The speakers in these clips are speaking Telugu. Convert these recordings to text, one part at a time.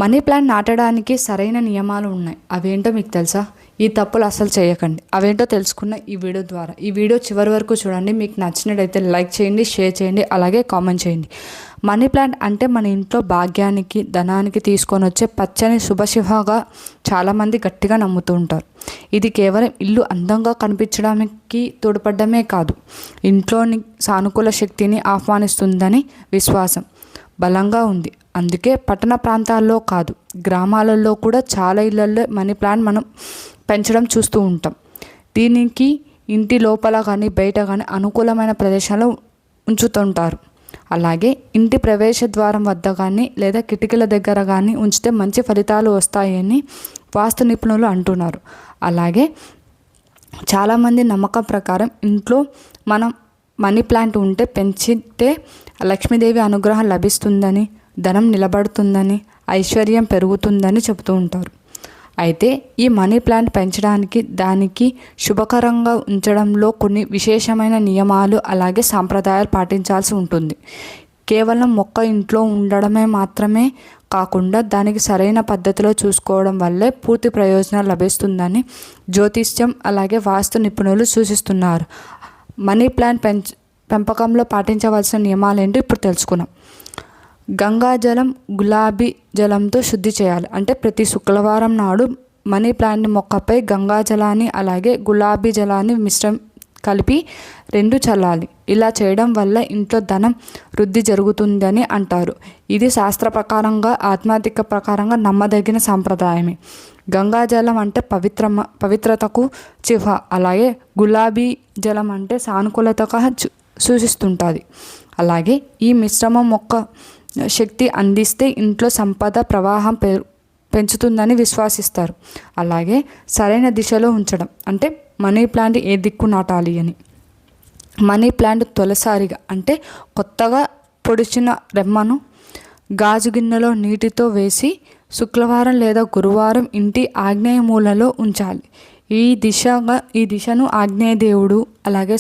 మనీ ప్లాంట్ నాటడానికి సరైన నియమాలు ఉన్నాయి. అవేంటో మీకు తెలుసా? ఈ తప్పులు అసలు చేయకండి. అవేంటో తెలుసుకున్న ఈ వీడియో ద్వారా. ఈ వీడియో చివరి వరకు చూడండి. మీకు నచ్చినట్టయితే లైక్ చేయండి, షేర్ చేయండి, అలాగే కామెంట్ చేయండి. మనీ ప్లాంట్ అంటే మన ఇంట్లో భాగ్యానికి, ధనానికి తీసుకొని వచ్చే పచ్చని శుభశివగా చాలామంది గట్టిగా నమ్ముతూ ఉంటారు. ఇది కేవలం ఇల్లు అందంగా కనిపించడానికి తోడ్పడమే కాదు, ఇంట్లోని సానుకూల శక్తిని ఆహ్వానిస్తుందని విశ్వాసం బలంగా ఉంది. అందుకే పట్టణ ప్రాంతాల్లో కాదు, గ్రామాలలో కూడా చాలా ఇళ్లలో మనీ ప్లాంట్ మనం పెంచడం చూస్తూ ఉంటాం. దీనికి ఇంటి లోపల కానీ బయట కానీ అనుకూలమైన ప్రదేశాల్లో ఉంచుతుంటారు. అలాగే ఇంటి ప్రవేశ ద్వారం వద్ద కానీ లేదా కిటికీల దగ్గర కానీ ఉంచితే మంచి ఫలితాలు వస్తాయని వాస్తు నిపుణులు అంటున్నారు. అలాగే చాలామంది నమ్మకం ప్రకారం ఇంట్లో మనం మనీ ప్లాంట్ ఉంటే పెంచితే లక్ష్మీదేవి అనుగ్రహం లభిస్తుందని, ధనం నిలబడుతుందని, ఐశ్వర్యం పెరుగుతుందని చెబుతూ ఉంటారు. అయితే ఈ మనీ ప్లాంట్ పెంచడానికి, దానికి శుభకరంగా ఉంచడంలో కొన్ని విశేషమైన నియమాలు అలాగే సాంప్రదాయాలు పాటించాల్సి ఉంటుంది. కేవలం మొక్క ఇంట్లో ఉండడమే మాత్రమే కాకుండా దానికి సరైన పద్ధతిలో చూసుకోవడం వల్లే పూర్తి ప్రయోజనాలు లభిస్తుందని జ్యోతిష్యం అలాగే వాస్తు నిపుణులు సూచిస్తున్నారు. మనీ ప్లాంట్ పెంపకంలో పాటించవలసిన నియమాలు ఏంటో ఇప్పుడు తెలుసుకున్నాం. గంగాజలం, గులాబీ జలంతో శుద్ధి చేయాలి. అంటే ప్రతి శుక్రవారం నాడు మనీ ప్లాంట్ మొక్కపై గంగాజలాన్ని అలాగే గులాబీ జలాన్ని మిశ్రం కలిపి 2 చల్లాలి. ఇలా చేయడం వల్ల ఇంట్లో ధనం వృద్ధి జరుగుతుందని అంటారు. ఇది శాస్త్ర ప్రకారంగా, ఆధ్యాత్మిక ప్రకారంగా నమ్మదగిన సాంప్రదాయమే. గంగాజలం అంటే పవిత్రతకు చిహ్న, అలాగే గులాబీ జలం అంటే సానుకూలతగా సూచిస్తుంటుంది. అలాగే ఈ మిశ్రమం మొక్క శక్తి అందిస్తే ఇంట్లో సంపద ప్రవాహం పెంచుతుందని విశ్వసిస్తారు. అలాగే సరైన దిశలో ఉంచడం అంటే మనీ ప్లాంట్ ఏ దిక్కు నాటాలి అని. మనీ ప్లాంట్ తొలిసారిగా అంటే కొత్తగా పొడిచిన రెమ్మను గాజు గిన్నెలో నీటితో వేసి శుక్రవారం లేదా గురువారం ఇంటి ఆగ్నేయ మూలలో ఉంచాలి. ఈ దిశను ఆగ్నేయ దేవుడు అలాగే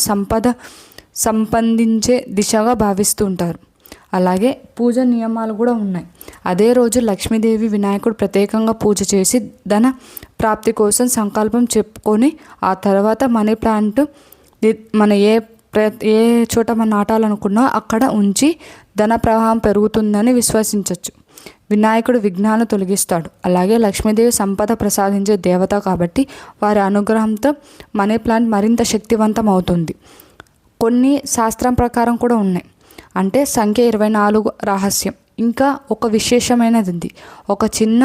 సంబంధించే దిశగా భావిస్తూ ఉంటారు. అలాగే పూజ నియమాలు కూడా ఉన్నాయి. అదే రోజు లక్ష్మీదేవి, వినాయకుడు ప్రత్యేకంగా పూజ చేసి ధన ప్రాప్తి కోసం సంకల్పం చెప్పుకొని ఆ తర్వాత మనీ ప్లాంట్ మన ఏ చోట మనం నాటాలనుకున్నా అక్కడ ఉంచి ధన ప్రవాహం పెరుగుతుందని విశ్వసించవచ్చు. వినాయకుడు విఘ్నాలను తొలగిస్తాడు. అలాగే లక్ష్మీదేవి సంపద ప్రసాదించే దేవత కాబట్టి వారి అనుగ్రహంతో మనీ ప్లాంట్ మరింత శక్తివంతం అవుతుంది. కొన్ని శాస్త్రం ప్రకారం కూడా ఉన్నాయి. అంటే సంఖ్య 24 రహస్యం. ఇంకా ఒక విశేషమైనది ఉంది. ఒక చిన్న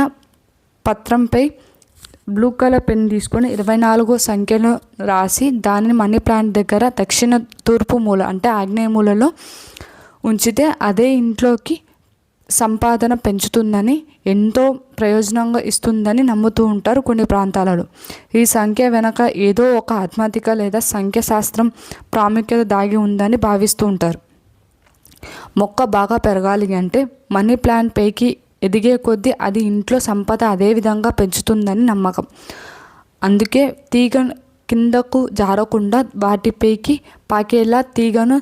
పత్రంపై బ్లూ కలర్ పెన్ తీసుకొని 24 సంఖ్యను రాసి దానిని మనీ ప్లాంట్ దగ్గర దక్షిణ తూర్పు మూల అంటే ఆగ్నేయ మూలలో ఉంచితే అదే ఇంట్లోకి సంపాదన పెంచుతుందని, ఎంతో ప్రయోజనంగా ఇస్తుందని నమ్ముతూ ఉంటారు కొన్ని ప్రాంతాలలో. ఈ సంఖ్య వెనక ఏదో ఒక ఆధ్యాత్మిక లేదా సంఖ్యాశాస్త్రం ప్రాముఖ్యత దాగి ఉందని భావిస్తూ ఉంటారు. మొక్క బాగా పెరగాలి అంటే మనీ ప్లాంట్ పైకి ఎదిగే కొద్దీ అది ఇంట్లో సంపద అదే విధంగా పెంచుతుందని నమ్మకం. అందుకే తీగ కిందకు జారకుండా వాటిపైకి పాకేలా తీగను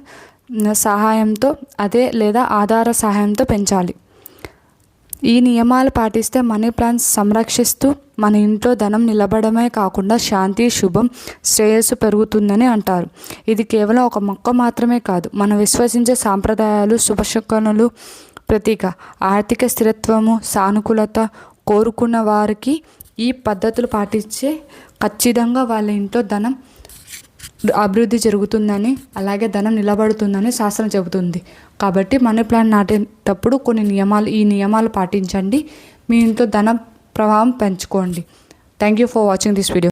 సహాయంతో లేదా ఆధార సహాయంతో పెంచాలి. ఈ నియమాలు పాటిస్తే మనీ ప్లాంట్ సంరక్షిస్తూ మన ఇంట్లో ధనం నిలబడమే కాకుండా శాంతి, శుభం, శ్రేయస్సు పెరుగుతుందని అంటారు. ఇది కేవలం ఒక మొక్క మాత్రమే కాదు, మనం విశ్వసించే సాంప్రదాయాలు, శుభశకునాలు ప్రతీక. ఆర్థిక స్థిరత్వము, సానుకూలత కోరుకున్న వారికి ఈ పద్ధతులు పాటించే ఖచ్చితంగా వాళ్ళ ఇంట్లో ధనం అభివృద్ధి జరుగుతుందని అలాగే ధనం నిలబడుతుందని శాస్త్రం చెబుతుంది. కాబట్టి మనీ ప్లాంట్ నాటేటప్పుడు ఈ నియమాలు పాటించండి. మీ ఇంట్లో ధన ప్రవాహం పెంచుకోండి. Thank you for watching this video.